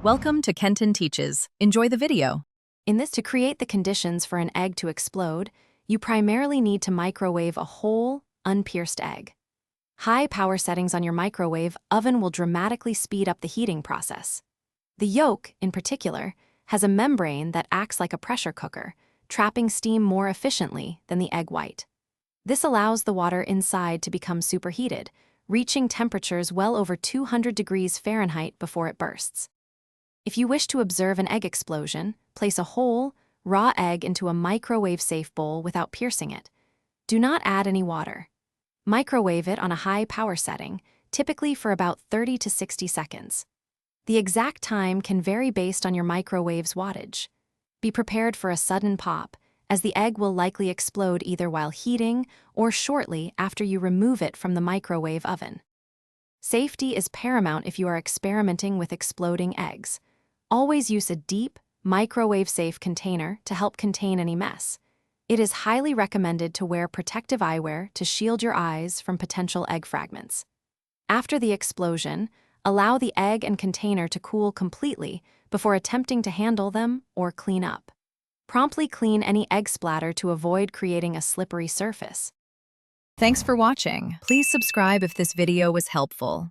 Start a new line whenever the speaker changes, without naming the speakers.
Welcome to Kenton Teaches. Enjoy the video.
To create the conditions for an egg to explode, you primarily need to microwave a whole, unpierced egg. High power settings on your microwave oven will dramatically speed up the heating process. The yolk, in particular, has a membrane that acts like a pressure cooker, trapping steam more efficiently than the egg white. This allows the water inside to become superheated, reaching temperatures well over 200 degrees Fahrenheit before it bursts. If you wish to observe an egg explosion, place a whole, raw egg into a microwave-safe bowl without piercing it. Do not add any water. Microwave it on a high power setting, typically for about 30 to 60 seconds. The exact time can vary based on your microwave's wattage. Be prepared for a sudden pop, as the egg will likely explode either while heating or shortly after you remove it from the microwave oven. Safety is paramount if you are experimenting with exploding eggs. Always use a deep, microwave-safe container to help contain any mess. It is highly recommended to wear protective eyewear to shield your eyes from potential egg fragments. After the explosion, allow the egg and container to cool completely before attempting to handle them or clean up. Promptly clean any egg splatter to avoid creating a slippery surface.
Thanks for watching. Please subscribe if this video was helpful.